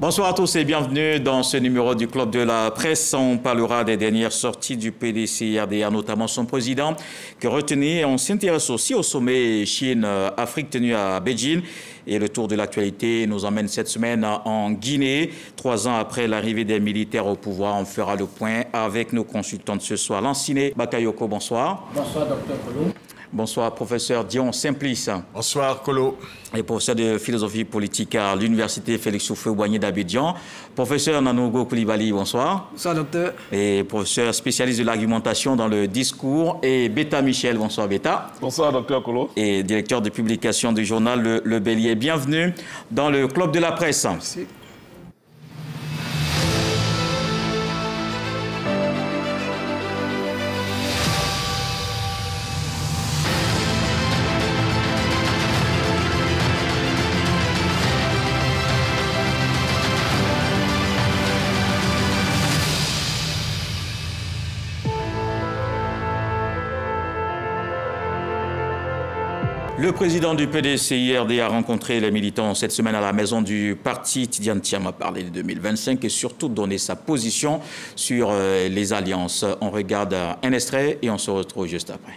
Bonsoir à tous et bienvenue dans ce numéro du Club de la Presse. On parlera des dernières sorties du PDCI-RDA, notamment son président, qui est retenu. On s'intéresse aussi au sommet Chine-Afrique tenu à Beijing. Et le tour de l'actualité nous emmène cette semaine en Guinée. 3 ans après l'arrivée des militaires au pouvoir, on fera le point avec nos consultants de ce soir. Lanciné Bakayoko, bonsoir. Bonsoir, docteur Kolo. Bonsoir, professeur Dion Simplice. Bonsoir, Kolo. Et professeur de philosophie politique à l'université Félix Houphouët-Boigny d'Abidjan. Professeur Nanougo Koulibaly, bonsoir. Bonsoir, docteur. Et professeur spécialiste de l'argumentation dans le discours. Et Beta Michel, bonsoir Beta. Bonsoir, docteur Kolo. Et directeur de publication du journal Le Bélier. Bienvenue dans le Club de la Presse. Merci. Le président du PDCI-RDA a rencontré les militants cette semaine à la maison du parti. Tidiane Thiam a parlé de 2025 et surtout donné sa position sur les alliances. On regarde un extrait et on se retrouve juste après.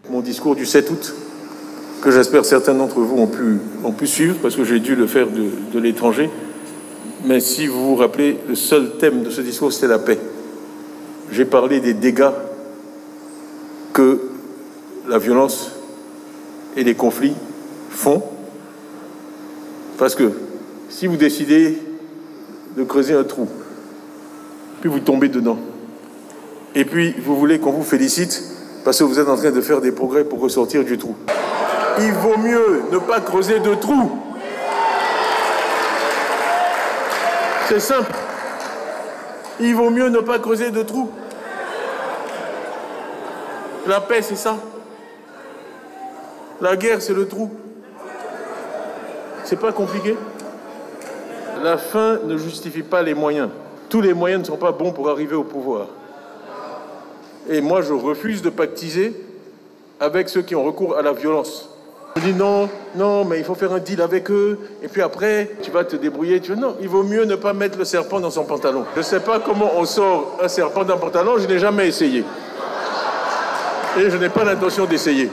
Mon discours du 7 août, que j'espère certains d'entre vous ont pu suivre, parce que j'ai dû le faire de l'étranger. Mais si vous vous rappelez, le seul thème de ce discours, c'était la paix. J'ai parlé des dégâts que la violence et les conflits font, parce que si vous décidez de creuser un trou, puis vous tombez dedans, et puis vous voulez qu'on vous félicite parce que vous êtes en train de faire des progrès pour ressortir du trou, il vaut mieux ne pas creuser de trou. C'est simple. Il vaut mieux ne pas creuser de trou. La paix, c'est ça. La guerre, c'est le trou. C'est pas compliqué. La fin ne justifie pas les moyens. Tous les moyens ne sont pas bons pour arriver au pouvoir. Et moi, je refuse de pactiser avec ceux qui ont recours à la violence. Je dis non, mais il faut faire un deal avec eux. Et puis après, tu vas te débrouiller. Non, il vaut mieux ne pas mettre le serpent dans son pantalon. Je ne sais pas comment on sort un serpent d'un pantalon. Je n'ai jamais essayé. Et je n'ai pas l'intention d'essayer.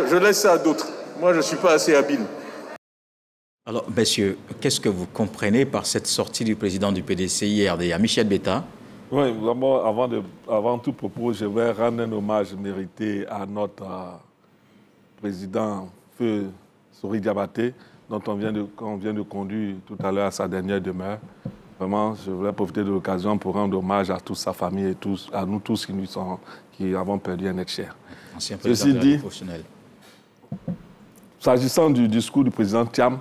Je laisse ça à d'autres. Moi, je ne suis pas assez habile. Alors, messieurs, qu'est-ce que vous comprenez par cette sortie du président du PDCI-RDA, Michel Beta? Oui, vraiment, avant tout propos, je vais rendre un hommage mérité à notre président, Feu Sori Diabaté, dont on vient de conduire tout à l'heure à sa dernière demeure. Vraiment, je voulais profiter de l'occasion pour rendre hommage à toute sa famille et à nous tous qui avons perdu un être cher. Ancien président de la professionnelle. S'agissant du discours du président Thiam,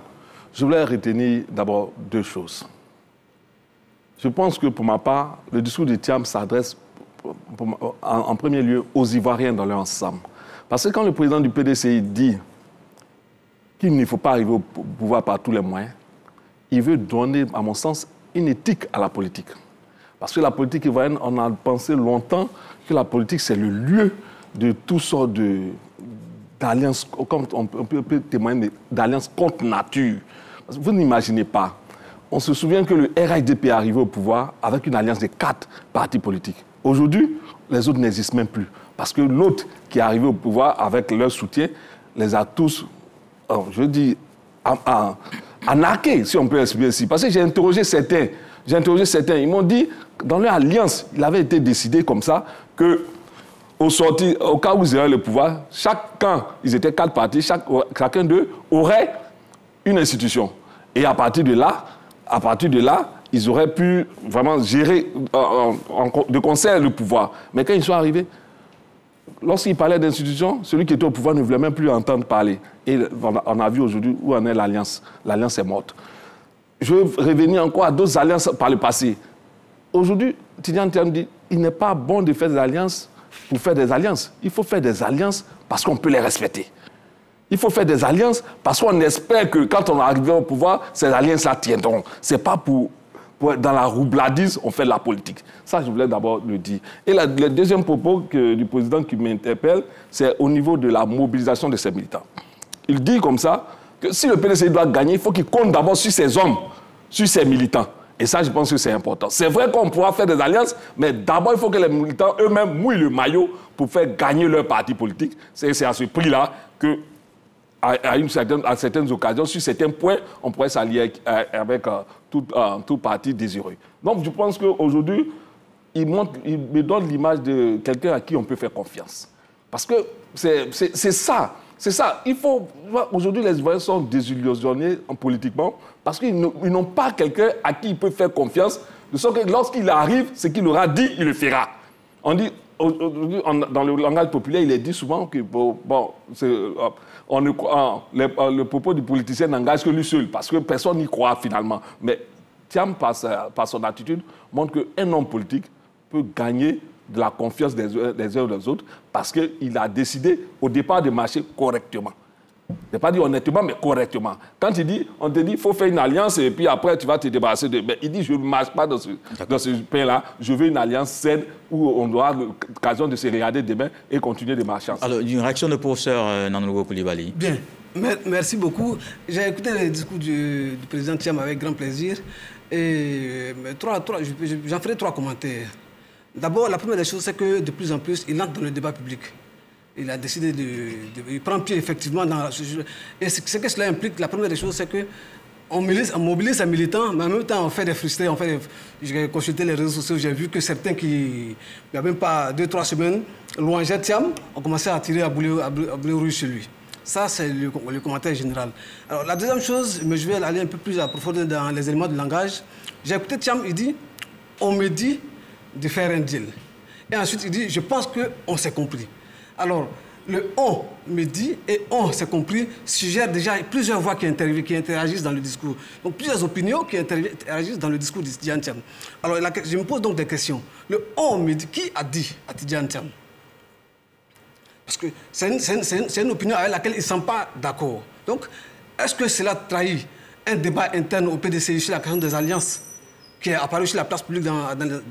je voulais retenir d'abord 2 choses. Je pense que pour ma part, le discours de Thiam s'adresse en premier lieu aux Ivoiriens dans leur ensemble. Parce que quand le président du PDCI dit qu'il ne faut pas arriver au pouvoir par tous les moyens, il veut donner, à mon sens, une éthique à la politique. Parce que la politique ivoirienne, on a pensé longtemps que la politique, c'est le lieu de toutes sortes d'alliances, on peut témoigner d'alliances contre nature. Vous n'imaginez pas. On se souvient que le RHDP est arrivé au pouvoir avec une alliance de 4 partis politiques. Aujourd'hui, les autres n'existent même plus. Parce que l'autre qui est arrivé au pouvoir avec leur soutien les a tous, je dis, arnaqués, si on peut exprimer ainsi. Parce que j'ai interrogé certains. Ils m'ont dit, dans leur alliance, il avait été décidé comme ça que au cas où ils auraient le pouvoir, chacun, ils étaient 4 partis, chacun d'eux aurait une institution. Et à partir de là, ils auraient pu vraiment gérer de concert le pouvoir. Mais quand ils sont arrivés, lorsqu'ils parlaient d'institutions, celui qui était au pouvoir ne voulait même plus entendre parler. Et on a vu aujourd'hui où en est l'alliance. L'alliance est morte. Je veux revenir encore à d'autres alliances par le passé. Aujourd'hui, Tidiane Thiam dit il n'est pas bon de faire des alliances pour faire des alliances. Il faut faire des alliances parce qu'on peut les respecter. Il faut faire des alliances parce qu'on espère que quand on arrive au pouvoir, ces alliances-là tiendront. Ce n'est pas pour dans la roubladise, on fait de la politique. Ça, je voulais d'abord le dire. Et le deuxième propos du président qui m'interpelle, c'est au niveau de la mobilisation de ces militants. Il dit comme ça, que si le PDCI doit gagner, il faut qu'il compte d'abord sur ses hommes, sur ses militants. Et ça, je pense que c'est important. C'est vrai qu'on pourra faire des alliances, mais d'abord, il faut que les militants eux-mêmes mouillent le maillot pour faire gagner leur parti politique. C'est à ce prix-là que, à certaines occasions, sur certains points, on pourrait s'allier avec tout parti désireux. Donc, je pense qu'aujourd'hui, il me donne l'image de quelqu'un à qui on peut faire confiance. Parce que c'est ça. C'est ça. Aujourd'hui, les Ivoiriens sont désillusionnés politiquement parce qu'ils n'ont pas quelqu'un à qui ils peuvent faire confiance. De sorte que lorsqu'il arrive, ce qu'il aura dit, il le fera. On dit, dans le langage populaire, il est dit souvent que le propos du politicien n'engage que lui seul parce que personne n'y croit finalement. Mais Thiam, par son attitude, montre qu'un homme politique peut gagner de la confiance des uns et des autres parce qu'il a décidé au départ de marcher correctement. Je n'ai pas dit honnêtement, mais correctement. Quand on te dit qu'il faut faire une alliance et puis après tu vas te débarrasser de... Mais il dit je ne marche pas dans ce pain-là, je veux une alliance saine où on aura l'occasion de se regarder demain et continuer de marcher ensemble. Alors, une réaction de professeur Nanougo Koulibaly. Bien, merci beaucoup. J'ai écouté le discours du président Thiam avec grand plaisir. Et j'en ferai 3 commentaires. D'abord, la première des choses, c'est que de plus en plus, il entre dans le débat public. Il a décidé il prend pied effectivement dans... Et ce que cela implique, la première des choses, c'est qu'on mobilise les militants, mais en même temps, on fait des frustrés. J'ai consulté les réseaux sociaux, j'ai vu que certains qui, il n'y a même pas 2-3 semaines, louangeaient Thiam, ont commencé à tirer à boulet rouge chez lui. Ça, c'est le commentaire général. Alors, la deuxième chose, mais je vais aller un peu plus à profondeur dans les éléments de langage. J'ai écouté Thiam, il dit, on me dit de faire un deal. Et ensuite, il dit, je pense qu'on s'est compris. Alors, le « on » me dit et « on s'est compris » suggère déjà plusieurs voix qui interagissent dans le discours. Donc, plusieurs opinions qui interagissent dans le discours de Tidjane Thiam. Alors, je me pose donc des questions. Le « on » me dit, qui a dit à Tidjane Thiam? Parce que c'est une opinion avec laquelle ils ne sont pas d'accord. Donc, est-ce que cela trahit un débat interne au PDCI sur la question des alliances qui est apparu sur la place publique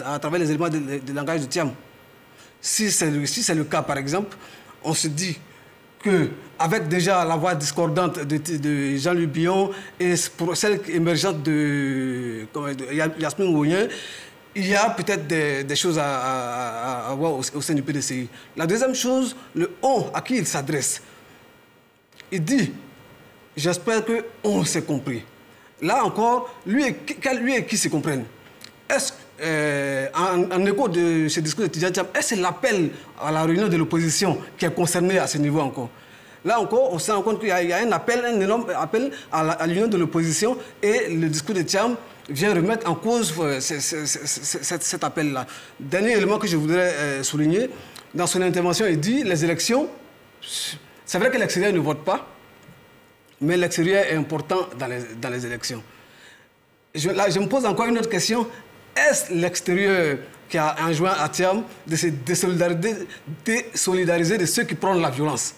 à travers les éléments de langage de Thiam? Si c'est le cas, par exemple, on se dit qu'avec déjà la voix discordante de Jean-Louis Billon et pour celle émergente de Yasmine Ouyen, il y a peut-être des choses à voir au sein du PDCI. La deuxième chose, le « on » à qui il s'adresse. Il dit, j'espère qu'on s'est compris. Là encore, lui et qui se comprennent. Est-ce en écho de ce discours de Tidjane Thiam, est-ce l'appel à la réunion de l'opposition qui est concerné à ce niveau encore? Là encore, on se rend compte qu'il y a un énorme appel à l'union de l'opposition et le discours de Thiam vient remettre en cause cet appel-là. Dernier élément que je voudrais souligner, dans son intervention, il dit les élections, c'est vrai que l'extérieur ne vote pas, mais l'extérieur est important dans les élections. Là, je me pose encore une autre question. Est-ce l'extérieur qui a enjoint à Thiam de se désolidariser de ceux qui prennent la violence?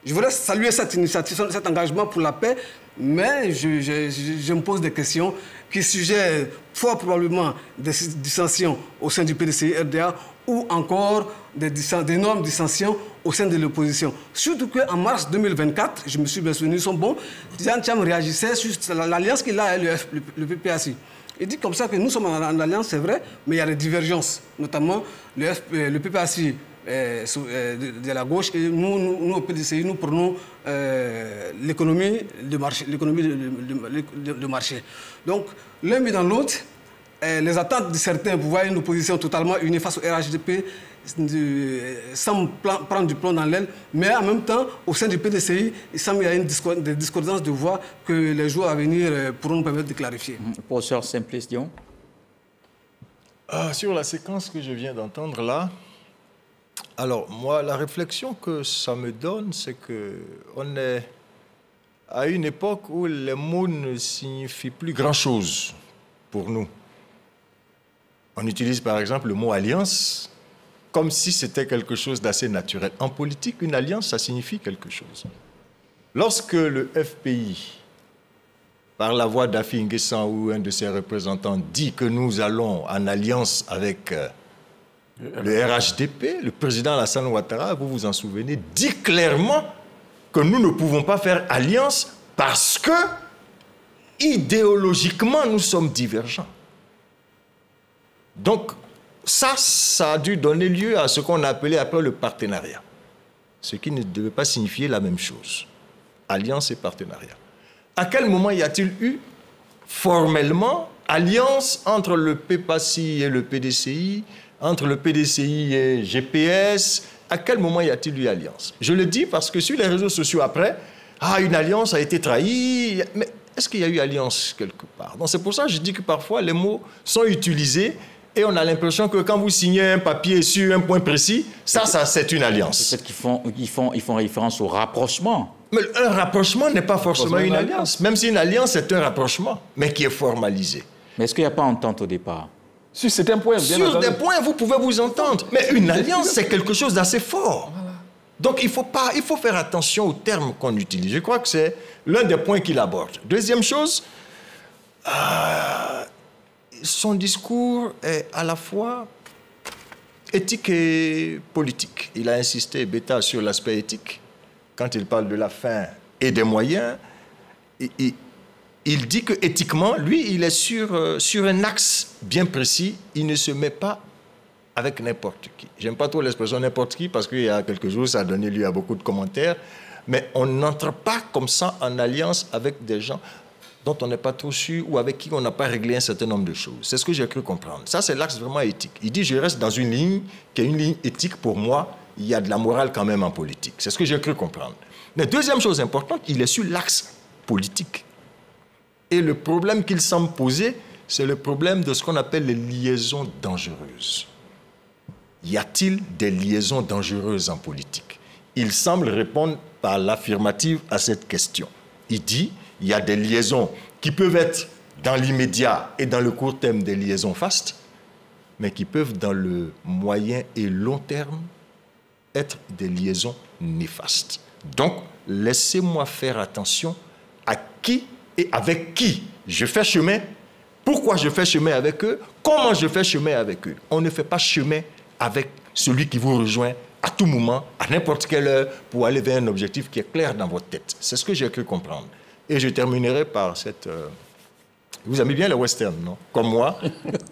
Je voudrais saluer cette initiative, cet engagement pour la paix, mais je me pose des questions qui suggèrent fort probablement des dissensions au sein du PDCI-RDA ou encore d'énormes dissensions au sein de l'opposition. Surtout qu'en mars 2024, je me suis bien souvenu, ils sont bons, Tidjane Thiam réagissait sur l'alliance qu'il a avec le PPAC. Il dit comme ça que nous sommes en alliance, c'est vrai, mais il y a des divergences, notamment le PPAC de la gauche et nous au PDCI, nous prenons l'économie de marché. Donc, l'un mis dans l'autre, les attentes de certains pour voir une opposition totalement unie face au RHDP sans prendre du plomb dans l'aile, mais en même temps, au sein du PDCI, il semble qu'il y a des discordances de voix que les jours à venir pourront nous permettre de clarifier. Professeur Simplice Dion. Sur la séquence que je viens d'entendre là, alors moi, la réflexion que ça me donne, c'est qu'on est à une époque où les mots ne signifient plus grand-chose pour nous. On utilise par exemple le mot « alliance » comme si c'était quelque chose d'assez naturel. En politique, une alliance, ça signifie quelque chose. Lorsque le FPI, par la voix d'Afi N'Guessan ou un de ses représentants, dit que nous allons en alliance avec le RHDP, le président Alassane Ouattara, vous vous en souvenez, dit clairement que nous ne pouvons pas faire alliance parce que idéologiquement, nous sommes divergents. Donc, ça a dû donner lieu à ce qu'on a appelé après le partenariat. Ce qui ne devait pas signifier la même chose. Alliance et partenariat. À quel moment y a-t-il eu formellement alliance entre le PEPACI et le PDCI, entre le PDCI et GPS? À quel moment y a-t-il eu alliance? Je le dis parce que sur les réseaux sociaux après, une alliance a été trahie. Mais est-ce qu'il y a eu alliance quelque part? Donc c'est pour ça que je dis que parfois les mots sont utilisés et on a l'impression que quand vous signez un papier sur un point précis, ça c'est une alliance. Peut-être qu'ils font référence au rapprochement. Mais un rapprochement n'est pas forcément une alliance. Même si une alliance est un rapprochement, mais qui est formalisé. Mais est-ce qu'il n'y a pas entente au départ? Sur certains points, bien Sur entendu. des points, vous pouvez vous entendre. Mais une alliance, c'est quelque chose d'assez fort. Voilà. Donc, il faut faire attention aux termes qu'on utilise. Je crois que c'est l'un des points qu'il aborde. Deuxième chose, son discours est à la fois éthique et politique. Il a insisté, Beta, sur l'aspect éthique. Quand il parle de la fin et des moyens, il dit que éthiquement, lui, il est sur un axe bien précis. Il ne se met pas avec n'importe qui. J'aime pas trop l'expression n'importe qui parce qu'il y a quelques jours, ça a donné lieu à beaucoup de commentaires. Mais on n'entre pas comme ça en alliance avec des gens dont on n'est pas trop sûr ou avec qui on n'a pas réglé un certain nombre de choses. C'est ce que j'ai cru comprendre. Ça, c'est l'axe vraiment éthique. Il dit, je reste dans une ligne qui est une ligne éthique pour moi. Il y a de la morale quand même en politique. C'est ce que j'ai cru comprendre. Mais deuxième chose importante, il est sur l'axe politique. Et le problème qu'il semble poser, c'est le problème de ce qu'on appelle les liaisons dangereuses. Y a-t-il des liaisons dangereuses en politique? Il semble répondre par l'affirmative à cette question. Il dit, il y a des liaisons qui peuvent être dans l'immédiat et dans le court terme des liaisons fastes, mais qui peuvent dans le moyen et long terme être des liaisons néfastes. Donc, laissez-moi faire attention à qui et avec qui je fais chemin, pourquoi je fais chemin avec eux, comment je fais chemin avec eux. On ne fait pas chemin avec celui qui vous rejoint à tout moment, à n'importe quelle heure, pour aller vers un objectif qui est clair dans votre tête. C'est ce que j'ai cru comprendre. Et je terminerai par cette... Vous aimez bien les westerns, non? Comme moi.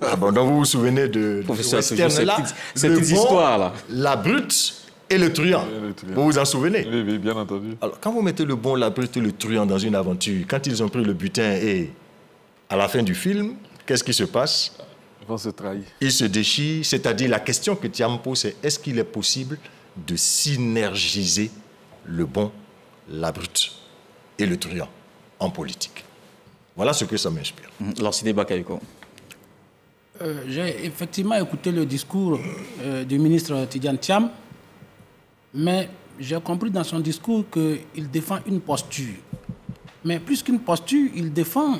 Donc vous vous souvenez de Professeur, western-là, cette petite histoire-là. La brute et le truand. Vous vous en souvenez? Oui, bien entendu. Alors, quand vous mettez le bon, la brute et le truand dans une aventure, quand ils ont pris le butin et à la fin du film, qu'est-ce qui se passe? Ils vont se trahir. Ils se déchirent, c'est-à-dire la question que Thiam pose, c'est est-ce qu'il est possible de synergiser le bon, la brute et le truand en politique? Voilà ce que ça m'inspire. Lansine Bakayoko. J'ai effectivement écouté le discours du ministre Tidjane Thiam, mais j'ai compris dans son discours qu'il défend une posture. Mais plus qu'une posture, il défend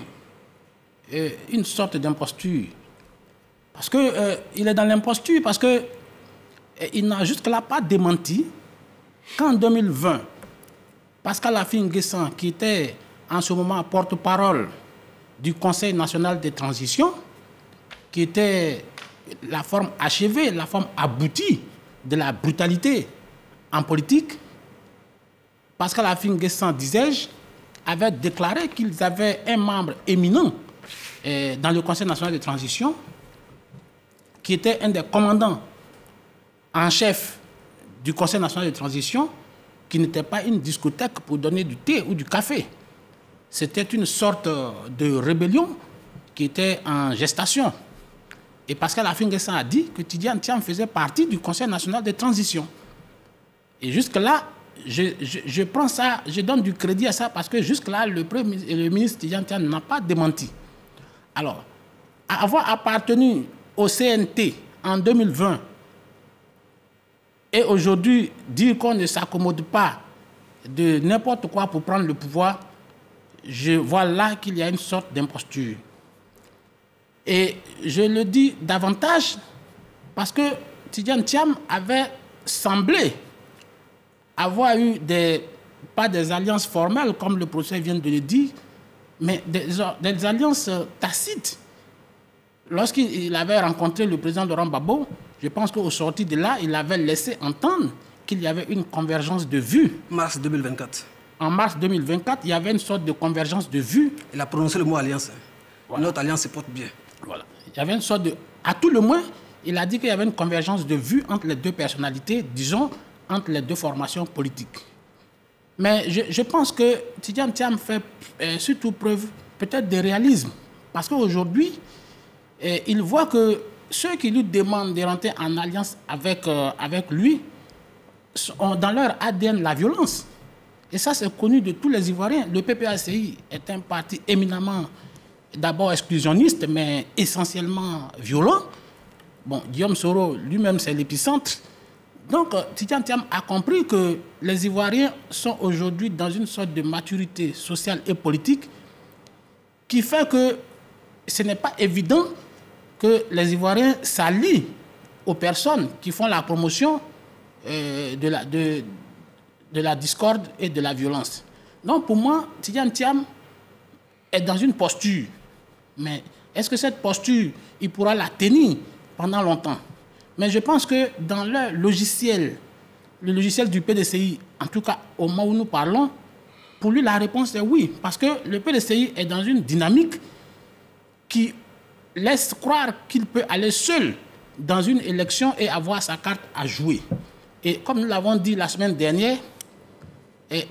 une sorte d'imposture. Parce qu'il est dans l'imposture, parce qu'il n'a jusque-là pas démenti qu'en 2020, Pascal Affi-N'Guessan, qui était en ce moment porte-parole du Conseil national de transition, qui était la forme achevée, la forme aboutie de la brutalité en politique, Pascal Affi-N'Guessan, disais-je, avait déclaré qu'ils avaient un membre éminent dans le Conseil national de transition, qui était un des commandants en chef du Conseil national de transition, qui n'était pas une discothèque pour donner du thé ou du café. C'était une sorte de rébellion qui était en gestation. Et Pascal Affi-N'Guessan a dit que Tidjane Thiam faisait partie du Conseil national de transition. Et jusque-là, je prends ça, je donne du crédit à ça parce que jusque-là, le ministre Tidjane Thiam n'a pas démenti. Alors, avoir appartenu au CNT en 2020 et aujourd'hui dire qu'on ne s'accommode pas de n'importe quoi pour prendre le pouvoir, je vois là qu'il y a une sorte d'imposture. Et je le dis davantage parce que Tidjane Thiam avait semblé avoir eu pas des alliances formelles, comme le professeur vient de le dire, mais des alliances tacites. Lorsqu'il avait rencontré le président Laurent Gbagbo, je pense qu'au sorti de là, il avait laissé entendre qu'il y avait une convergence de vues. Mars 2024. en mars 2024, il y avait une sorte de convergence de vues. Il a prononcé le mot alliance. Voilà. Notre alliance se porte bien. Voilà. Il y avait une sorte de... À tout le moins, il a dit qu'il y avait une convergence de vues entre les deux personnalités, disons, entre les deux formations politiques. Mais je pense que Tidjane Thiam fait surtout preuve peut-être de réalisme. Parce qu'aujourd'hui, il voit que ceux qui lui demandent de rentrer en alliance avec lui ont dans leur ADN la violence. Et ça, c'est connu de tous les Ivoiriens. Le PPACI est un parti éminemment, d'abord exclusionniste, mais essentiellement violent. Bon, Guillaume Soro, lui-même, c'est l'épicentre. Donc, Tidjane Thiam a compris que les Ivoiriens sont aujourd'hui dans une sorte de maturité sociale et politique qui fait que ce n'est pas évident que les Ivoiriens s'allient aux personnes qui font la promotion de la discorde et de la violence. Donc, pour moi, Tidjane Thiam est dans une posture. Mais est-ce que cette posture, il pourra la tenir pendant longtemps? Mais je pense que dans le logiciel du PDCI, en tout cas au moment où nous parlons, pour lui la réponse est oui. Parce que le PDCI est dans une dynamique qui laisse croire qu'il peut aller seul dans une élection et avoir sa carte à jouer. Et comme nous l'avons dit la semaine dernière,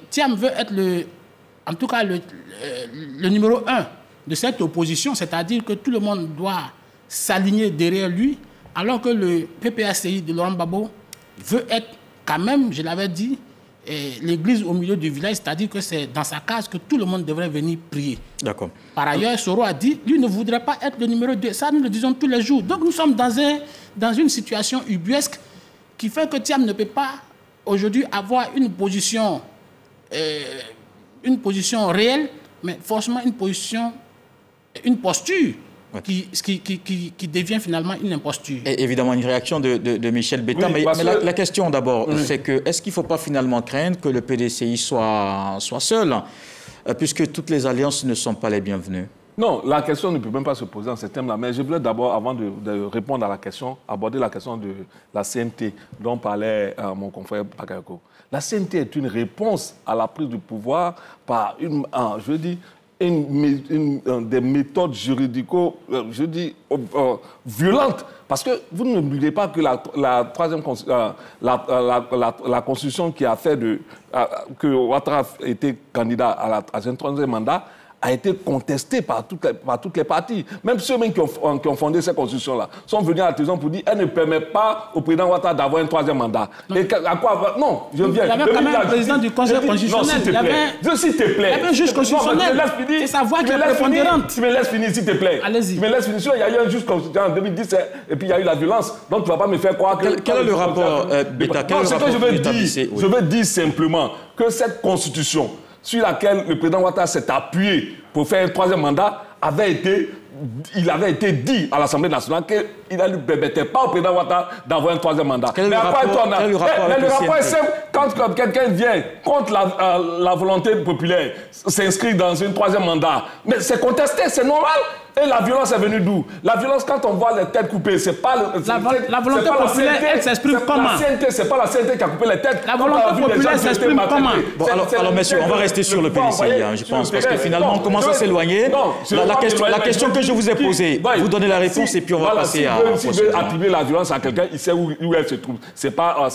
Thiam veut être en tout cas le numéro 1 de cette opposition, c'est-à-dire que tout le monde doit s'aligner derrière lui, alors que le PPACI de Laurent Gbagbo veut être quand même, je l'avais dit, l'église au milieu du village, c'est-à-dire que c'est dans sa case que tout le monde devrait venir prier. D'accord. Par ailleurs, Soro a dit, lui ne voudrait pas être le numéro 2. Ça, nous le disons tous les jours. Donc nous sommes dans une situation ubuesque qui fait que Thiam ne peut pas aujourd'hui avoir une position réelle, mais forcément une posture qui devient finalement une imposture. Et évidemment, une réaction de Michel Betta. Oui, mais la question d'abord, c'est que est-ce qu'il ne faut pas finalement craindre que le PDCI soit seul, puisque toutes les alliances ne sont pas les bienvenues? Non, la question ne peut même pas se poser en ces termes-là. Mais je voulais d'abord, avant de répondre à la question, aborder la question de la CNT dont parlait mon confrère Bakayoko. La CNT est une réponse à la prise du pouvoir par des méthodes violentes. Parce que vous n'oubliez pas que la Constitution qui a fait que Ouattara était candidat à son troisième mandat a été contestée par toutes les parties. Même ceux-mêmes qui ont fondé cette constitution-là sont venus à la télévision pour dire qu'elle ne permet pas au président Ouattara d'avoir un troisième mandat. Non. Et à quoi? Non, je viens. Il y avait quand même un président du Conseil constitutionnel. Non, s'il te plaît. Il y avait un juge constitutionnel. C'est sa voix qui est prépondérante. Tu me laisses finir, s'il te plaît. Allez-y. Tu me laisses finir. Il y a eu un juge constitutionnel en 2010 et puis il y a eu la violence. Donc tu ne vas pas me faire croire que... Quel est le rapport, Betta? Ce que je veux dire simplement que cette constitution sur laquelle le président Ouattara s'est appuyé pour faire un troisième mandat, il avait été dit à l'Assemblée nationale qu'il ne lui permettait pas au président Ouattara d'avoir un troisième mandat. Quel est le rapport est simple. Quand quelqu'un vient contre la volonté populaire, s'inscrit dans un troisième mandat, mais c'est contesté, c'est normal. Et la violence est venue d'où? La violence, quand on voit les têtes coupées, c'est pas... La volonté populaire, elle s'exprime comment? C'est pas la CNT qui a coupé les têtes. La volonté populaire s'exprime comment? Bon, alors, messieurs, on va rester sur le PDCI, je pense, parce que finalement, on commence à s'éloigner. La question que je vous ai posée, vous donnez la réponse et puis on va passer à... S'il veut attribuer la violence à quelqu'un, il sait où elle se trouve. C'est pas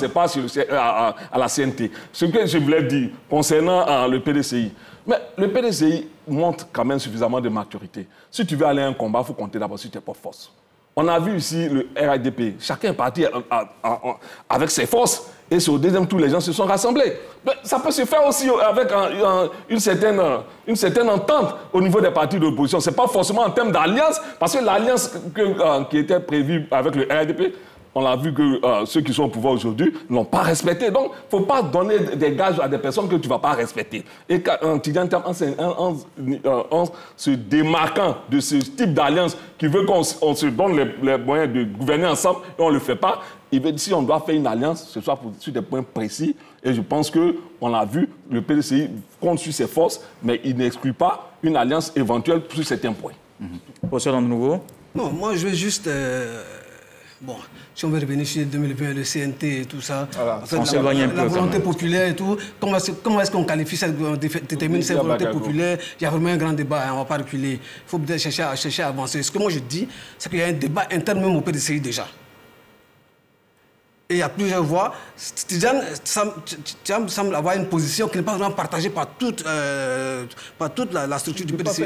à la CNT. Ce que je voulais dire concernant le PDCI, mais le PDCI montre quand même suffisamment de maturité. Si tu veux aller à un combat, il faut compter d'abord sur tes propres forces. On a vu ici le RHDP. Chacun est parti avec ses forces. Et sur le deuxième tour, les gens se sont rassemblés. Mais ça peut se faire aussi avec une certaine entente au niveau des partis de l'opposition. Ce n'est pas forcément en termes d'alliance, parce que l'alliance qui était prévue avec le RHDP, on a vu que ceux qui sont au pouvoir aujourd'hui ne l'ont pas respecté. Donc, il ne faut pas donner des gages à des personnes que tu ne vas pas respecter. Et Tidjane Thiam, en se démarquant de ce type d'alliance qui veut qu'on se donne les moyens de gouverner ensemble et on ne le fait pas, il veut dire si on doit faire une alliance, ce soit sur des points précis. Et je pense qu'on l'a vu, le PDCI compte sur ses forces, mais il n'exclut pas une alliance éventuelle sur certains points. Professeur de nouveau? Non, moi je vais juste... Bon, si on veut revenir sur 2020, le CNT et tout ça, voilà. en fait, On s'éloigne un peu, la volonté quand même. populaire et tout, comment est-ce qu'on qualifie cette, détermine cette volonté populaire? Il y a vraiment un grand débat, hein, on ne va pas reculer. Il faut peut-être chercher à avancer. Ce que moi je dis, c'est qu'il y a un débat interne même au PDCI déjà. Et il y a plusieurs voix. Tidjane semble avoir une position qui n'est pas vraiment partagée par toute la structure du PDCI.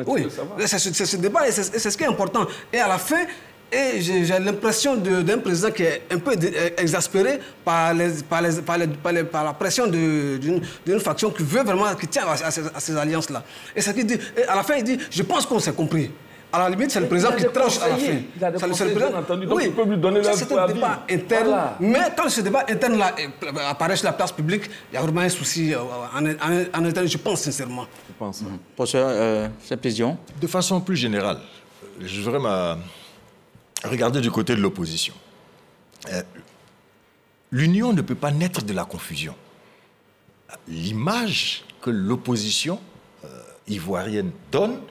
Oui, c'est ce débat et c'est ce qui est important. Et à la fin, j'ai l'impression d'un président qui est un peu exaspéré par la pression d'une faction qui veut vraiment, qui tient à ces alliances-là. Et c'est ce qu'il dit. Et à la fin, il dit, je pense qu'on s'est compris. À la limite, c'est le président qui tranche à la fin. C'est le président. Entendu, donc il peut lui donner leur c'est un débat interne. Voilà. Mais quand ce débat interne-là apparaît sur la place publique, il y a vraiment un souci en interne, je pense sincèrement. Je pense. Professeur, cette précision. De façon plus générale, je voudrais regarder du côté de l'opposition. L'union ne peut pas naître de la confusion. L'image que l'opposition ivoirienne donne,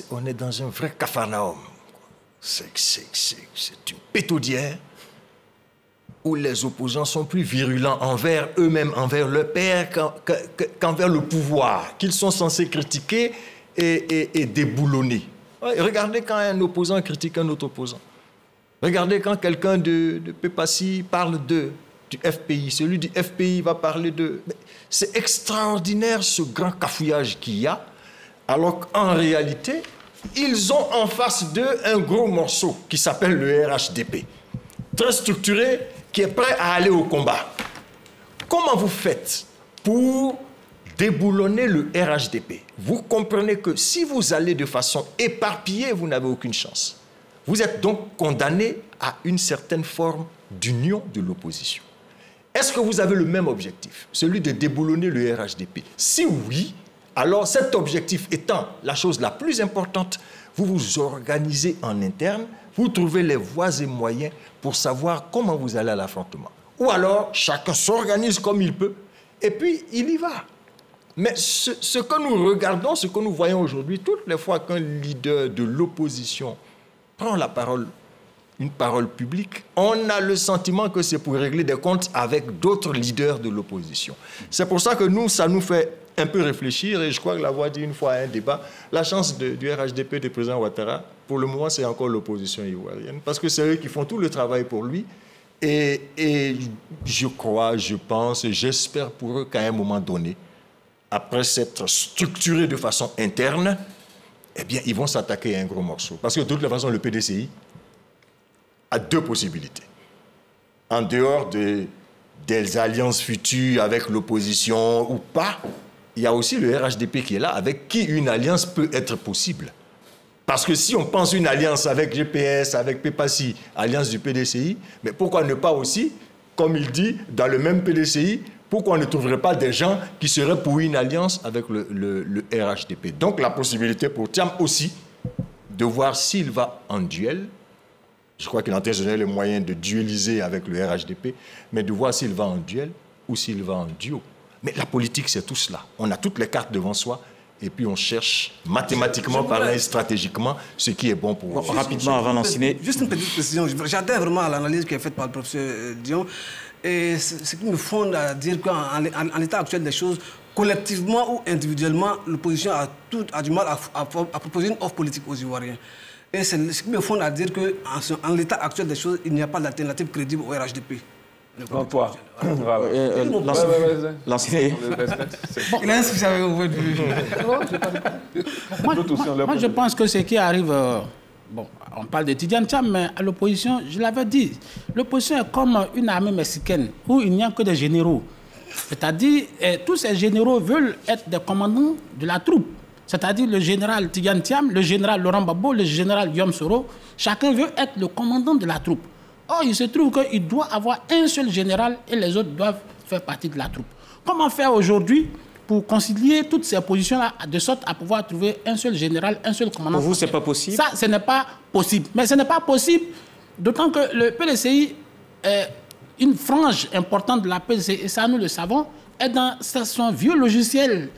on est dans un vrai capharnaüm. C'est une pétaudière où les opposants sont plus virulents envers eux-mêmes, envers leur père, qu'envers le pouvoir, qu'ils sont censés critiquer et déboulonner. Regardez quand un opposant critique un autre opposant. Regardez quand quelqu'un de Pepassi parle du FPI. Celui du FPI va parler de... C'est extraordinaire ce grand cafouillage qu'il y a, alors qu'en réalité, ils ont en face d'eux un gros morceau qui s'appelle le RHDP. Très structuré, qui est prêt à aller au combat. Comment vous faites pour déboulonner le RHDP? Vous comprenez que si vous allez de façon éparpillée, vous n'avez aucune chance. Vous êtes donc condamné à une certaine forme d'union de l'opposition. Est-ce que vous avez le même objectif, celui de déboulonner le RHDP? Si oui, alors cet objectif étant la chose la plus importante, vous vous organisez en interne, vous trouvez les voies et moyens pour savoir comment vous allez à l'affrontement. Ou alors, chacun s'organise comme il peut, et puis il y va. Mais ce que nous regardons, ce que nous voyons aujourd'hui, toutes les fois qu'un leader de l'opposition prend la parole, une parole publique, on a le sentiment que c'est pour régler des comptes avec d'autres leaders de l'opposition. C'est pour ça que ça nous fait un peu réfléchir, et je crois que l'avoir dit une fois à un débat, la chance du RHDP du président Ouattara, pour le moment, c'est encore l'opposition ivoirienne, parce que c'est eux qui font tout le travail pour lui, et je crois, je pense, j'espère pour eux qu'à un moment donné, après s'être structurés de façon interne, eh bien, ils vont s'attaquer à un gros morceau. Parce que de toute façon, le PDCI a deux possibilités. En dehors des alliances futures avec l'opposition ou pas, il y a aussi le RHDP qui est là, avec qui une alliance peut être possible. Parce que si on pense une alliance avec GPS, avec Pepassi, alliance du PDCI, mais pourquoi ne pas aussi, comme il dit, dans le même PDCI, pourquoi on ne trouverait pas des gens qui seraient pour une alliance avec le RHDP? Donc la possibilité pour Thiam aussi de voir s'il va en duel. Je crois qu'il a donné les moyens de dueliser avec le RHDP, mais de voir s'il va en duel ou s'il va en duo. Mais la politique, c'est tout cela. On a toutes les cartes devant soi et puis on cherche mathématiquement, parlant et stratégiquement ce qui est bon pour vous. Rapidement, avant d'enchaîner. Juste une petite précision. J'adhère vraiment à l'analyse qui est faite par le professeur Dion. Et ce qui me fonde à dire qu'en l'état actuel des choses, collectivement ou individuellement, l'opposition a du mal à proposer une offre politique aux Ivoiriens. Et c'est ce qui me fonde à dire qu'en l'état actuel des choses, il n'y a pas d'alternative crédible au RHDP. Donc toi, l'enseigner. Il a inscrit avec vous. Moi, je pense que ce qui arrive... Bon, on parle de Tidjane Thiam, mais à l'opposition, je l'avais dit, l'opposition est comme une armée mexicaine où il n'y a que des généraux. C'est-à-dire, tous ces généraux veulent être des commandants de la troupe. C'est-à-dire le général Tidjane Thiam, le général Laurent Gbagbo, le général Guillaume Soro, chacun veut être le commandant de la troupe. Or, il se trouve qu'il doit avoir un seul général et les autres doivent faire partie de la troupe. Comment faire aujourd'hui pour concilier toutes ces positions-là de sorte à pouvoir trouver un seul général, un seul commandant? Pour vous, ce n'est pas possible? Ça, ce n'est pas possible. Mais ce n'est pas possible, d'autant que le PDCI, une frange importante de la PDCI, et ça nous le savons, est dans son vieux logiciel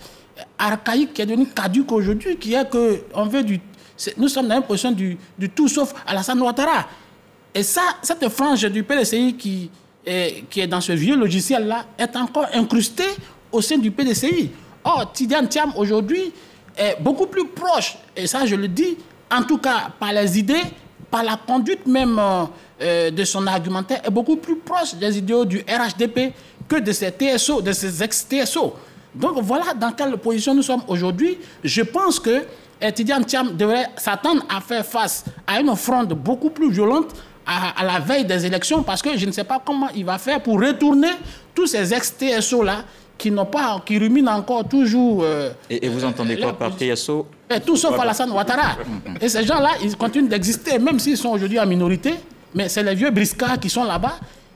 archaïque qui est devenu caduque aujourd'hui, qui est qu'on veut Nous sommes dans une position du tout sauf Alassane Ouattara. Et ça, cette frange du PDCI qui est dans ce vieux logiciel-là est encore incrustée au sein du PDCI. Or, Tidiane Thiam, aujourd'hui, est beaucoup plus proche, et ça je le dis, en tout cas par les idées, par la conduite même de son argumentaire, est beaucoup plus proche des idéaux du RHDP que de ces TSO, de ces ex-TSO. Donc voilà dans quelle position nous sommes aujourd'hui. Je pense que Tidiane Thiam devrait s'attendre à faire face à une fronde beaucoup plus violente à la veille des élections, parce que je ne sais pas comment il va faire pour retourner tous ces ex-TSO-là qui ruminent encore toujours... et vous entendez quoi par TSO? Tout sauf Alassane Ouattara. Et ces gens-là, ils continuent d'exister, même s'ils sont aujourd'hui en minorité, mais c'est les vieux briscards qui sont là-bas,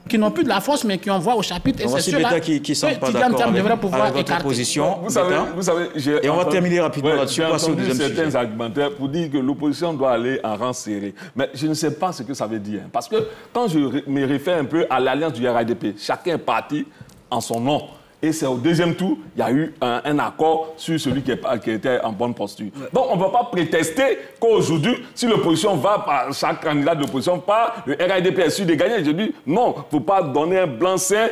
qui n'ont plus de la force, mais qui en voient au chapitre. Et c'est ceux-là qui sont pas d'accord avec votre position. Vous savez, et on va terminer rapidement là-dessus. J'ai entendu certains argumentaires pour dire que l'opposition doit aller en rang serré. Mais je ne sais pas ce que ça veut dire. Parce que quand je me réfère un peu à l'alliance du RHDP, chacun est parti en son nom. Et c'est au deuxième tour, il y a eu un accord sur celui qui était en bonne posture. Donc, on ne va pas prétester qu'aujourd'hui, si l'opposition va par chaque candidat de l'opposition, pas le RHDP est sûr de gagner. Je dis non, il ne faut pas donner un blanc-seing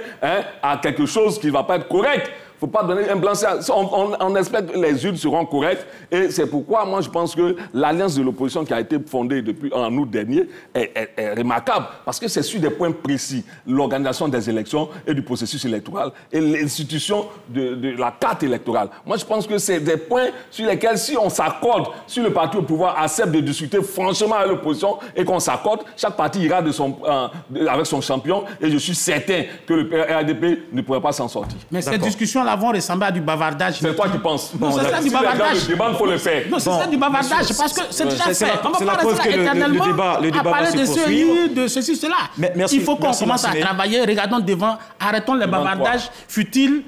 à quelque chose qui ne va pas être correct. Il ne faut pas donner un blanc-seing. On espère que les urnes seront correctes. Et c'est pourquoi, moi, je pense que l'alliance de l'opposition qui a été fondée en août dernier est remarquable. Parce que c'est sur des points précis. L'organisation des élections et du processus électoral et l'institution de la carte électorale. Moi, je pense que c'est des points sur lesquels, si on s'accorde, si le parti au pouvoir accepte de discuter franchement avec l'opposition et qu'on s'accorde, chaque parti ira avec son champion. Et je suis certain que le RHDP ne pourrait pas s'en sortir. Mais cette discussion-là vont ressembler à du bavardage. C'est toi qui penses. Non, c'est ça du bavardage. Si les gens le demandent, il faut le faire. Non, c'est ça du bavardage, parce que c'est déjà fait. On ne va pas rester éternellement à parler de ceci, de ceci, cela. Il faut qu'on commence à travailler. Regardons devant, arrêtons les bavardages futiles.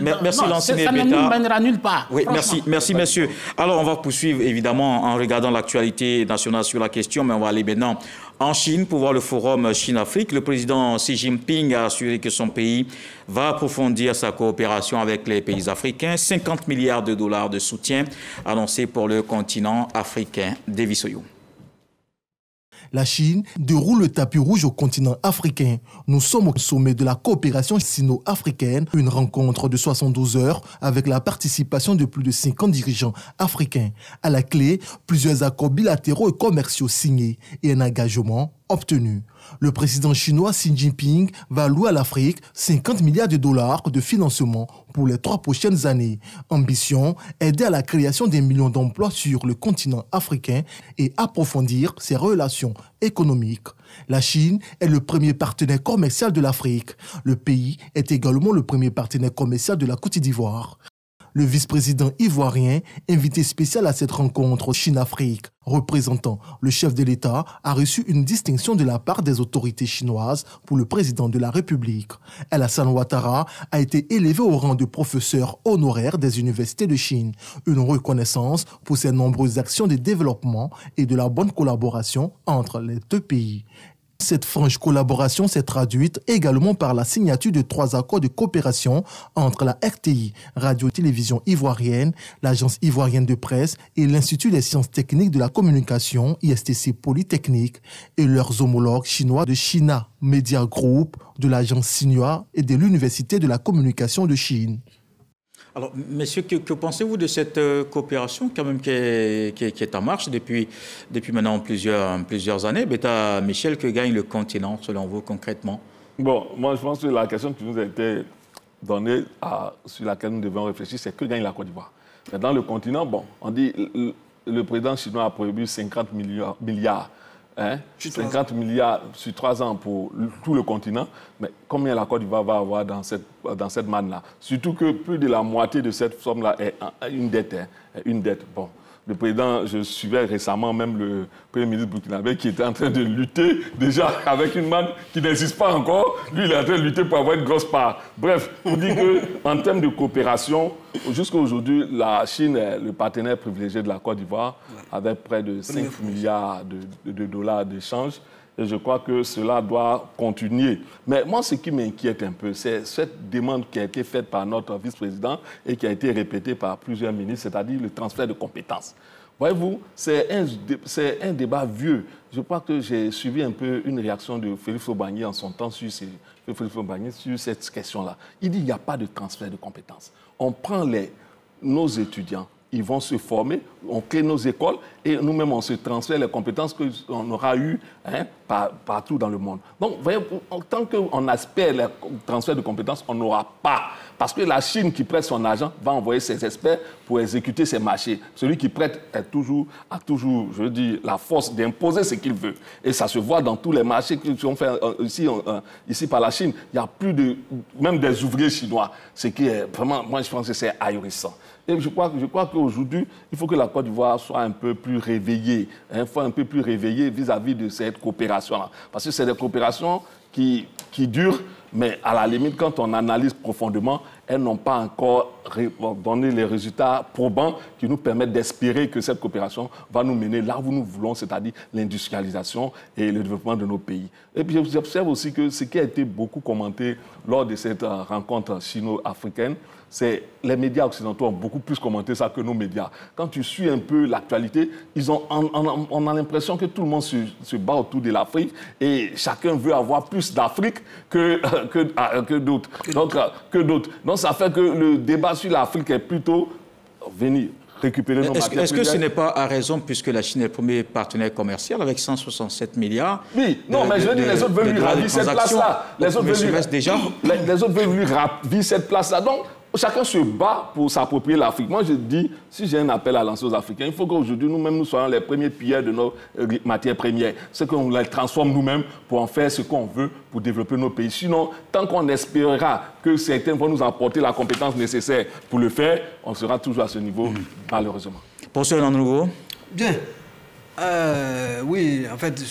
Merci, ça ne nous mènera nulle part. Oui, merci, messieurs. Alors, on va poursuivre, évidemment, en regardant l'actualité nationale sur la question, mais on va aller maintenant en Chine pour voir le forum Chine-Afrique. Le président Xi Jinping a assuré que son pays va approfondir sa coopération avec les pays africains. 50 milliards de dollars de soutien annoncés pour le continent africain. Davis Oyo. La Chine déroule le tapis rouge au continent africain. Nous sommes au sommet de la coopération sino-africaine, une rencontre de 72 heures avec la participation de plus de 50 dirigeants africains. À la clé, plusieurs accords bilatéraux et commerciaux signés et un engagement obtenu. Le président chinois Xi Jinping va allouer à l'Afrique 50 milliards de dollars de financement pour les 3 prochaines années. Ambition, aider à la création des millions d'emplois sur le continent africain et approfondir ses relations économiques. La Chine est le premier partenaire commercial de l'Afrique. Le pays est également le premier partenaire commercial de la Côte d'Ivoire. Le vice-président ivoirien, invité spécial à cette rencontre Chine-Afrique, représentant le chef de l'État, a reçu une distinction de la part des autorités chinoises pour le président de la République. Alassane Ouattara a été élevé au rang de professeur honoraire des universités de Chine, une reconnaissance pour ses nombreuses actions de développement et de la bonne collaboration entre les deux pays. Cette franche collaboration s'est traduite également par la signature de 3 accords de coopération entre la RTI, Radio-Télévision Ivoirienne, l'Agence Ivoirienne de Presse et l'Institut des Sciences Techniques de la Communication, ISTC Polytechnique, et leurs homologues chinois de China Media Group, de l'Agence Xinhua et de l'Université de la Communication de Chine. Alors, messieurs, que pensez-vous de cette coopération quand même qui est en marche depuis maintenant plusieurs années? Beta Michel, que gagne le continent selon vous concrètement? Bon, moi je pense que la question qui nous a été donnée, sur laquelle nous devons réfléchir, c'est que gagne la Côte d'Ivoire. Dans le continent, bon, on dit le président chinois a prévu 50 milliards. 50 milliards sur 3 ans pour tout le continent, mais combien la Côte d'Ivoire va avoir dans cette manne-là? Surtout que plus de la moitié de cette somme-là est une dette. Bon, le président, je suivais récemment même le premier ministre burkinabé qui était en train de lutter déjà avec une manne qui n'existe pas encore. Lui, il est en train de lutter pour avoir une grosse part. Bref, on dit qu'en termes de coopération, jusqu'à aujourd'hui, la Chine est le partenaire privilégié de la Côte d'Ivoire avec près de 5 milliards de dollars d'échanges. Et je crois que cela doit continuer. Mais moi, ce qui m'inquiète un peu, c'est cette demande qui a été faite par notre vice-président et qui a été répétée par plusieurs ministres, c'est-à-dire le transfert de compétences. Voyez-vous, c'est un débat vieux. Je crois que j'ai suivi un peu une réaction de Félix Ogbagné en son temps sur cette question-là. Il dit qu'il n'y a pas de transfert de compétences. On prend nos étudiants, ils vont se former, on crée nos écoles et nous-mêmes, on se transfère les compétences qu'on aura eues partout dans le monde. Donc, voyez, tant qu'on aspire le transfert de compétences, on n'aura pas. Parce que la Chine qui prête son argent va envoyer ses experts pour exécuter ses marchés. Celui qui prête a toujours, je dis, la force d'imposer ce qu'il veut. Et ça se voit dans tous les marchés qui sont faits ici par la Chine. Il n'y a plus même des ouvriers chinois. Ce qui est vraiment, moi je pense que c'est ahurissant. Et je crois qu'aujourd'hui, il faut que la Côte d'Ivoire soit un peu plus réveillée. Il faut un peu plus réveillée vis-à-vis de cette coopération-là. Parce que c'est des coopérations qui durent, mais à la limite, quand on analyse profondément, elles n'ont pas encore donné les résultats probants qui nous permettent d'espérer que cette coopération va nous mener là où nous voulons, c'est-à-dire l'industrialisation et le développement de nos pays. Et puis j'observe aussi que ce qui a été beaucoup commenté lors de cette rencontre sino-africaine, c'est les médias occidentaux ont beaucoup plus commenté ça que nos médias. Quand tu suis un peu l'actualité, on a l'impression que tout le monde se bat autour de l'Afrique et chacun veut avoir plus d'Afrique que d'autres. Donc ça fait que le débat sur l'Afrique est plutôt venir récupérer nos matières. Est-ce que ce n'est pas à raison, puisque la Chine est le premier partenaire commercial avec 167 milliards? Oui, non, mais je veux dire, les autres veulent lui ravir cette place-là. Les autres veulent lui ravir cette place-là. Donc, chacun se bat pour s'approprier l'Afrique. Moi, je dis, si j'ai un appel à lancer aux Africains, il faut qu'aujourd'hui, nous-mêmes, nous soyons les premiers pilleurs de nos matières premières. C'est qu'on les transforme nous-mêmes pour en faire ce qu'on veut pour développer nos pays. Sinon, tant qu'on espérera que certains vont nous apporter la compétence nécessaire pour le faire, on sera toujours à ce niveau, malheureusement. Pour ceux dans le nouveau. Bien. Oui, en fait,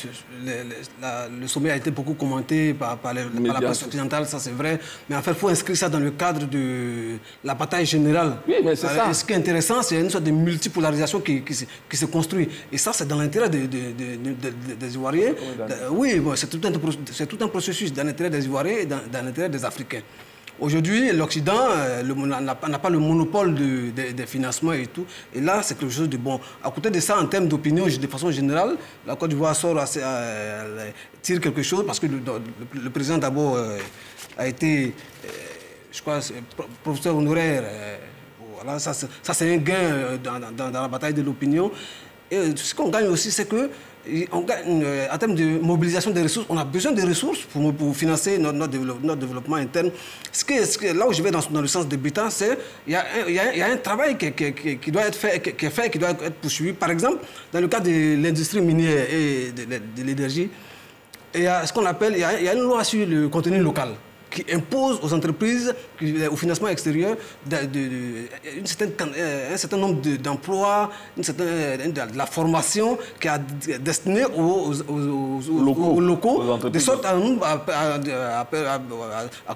le sommet a été beaucoup commenté par la presse occidentale, ça c'est vrai. Mais en fait, il faut inscrire ça dans le cadre de la bataille générale. Oui, mais c'est ça. Ce qui est intéressant, c'est une sorte de multipolarisation qui se construit. Et ça, c'est dans l'intérêt des Ivoiriens. Oui, bon, c'est tout un processus dans l'intérêt des Ivoiriens et dans l'intérêt des Africains. Aujourd'hui, l'Occident n'a pas le monopole des financements et tout. Et là, c'est quelque chose de bon. À côté de ça, en termes d'opinion, de façon générale, la Côte d'Ivoire tire quelque chose parce que le président d'abord a été, je crois, professeur honoraire. Voilà, ça c'est un gain dans la bataille de l'opinion. Et ce qu'on gagne aussi, c'est que en termes de mobilisation des ressources, on a besoin de ressources pour financer notre développement interne. Là où je vais dans le sens de Bétain, c'est qu'il y a un travail qui doit être fait, qui doit être poursuivi. Par exemple, dans le cas de l'industrie minière et de l'énergie, il y a ce qu'on appelle, il y a une loi sur le contenu local qui impose aux entreprises, au financement extérieur, un certain nombre d'emplois, de la formation qui est destinée aux locaux, de sorte à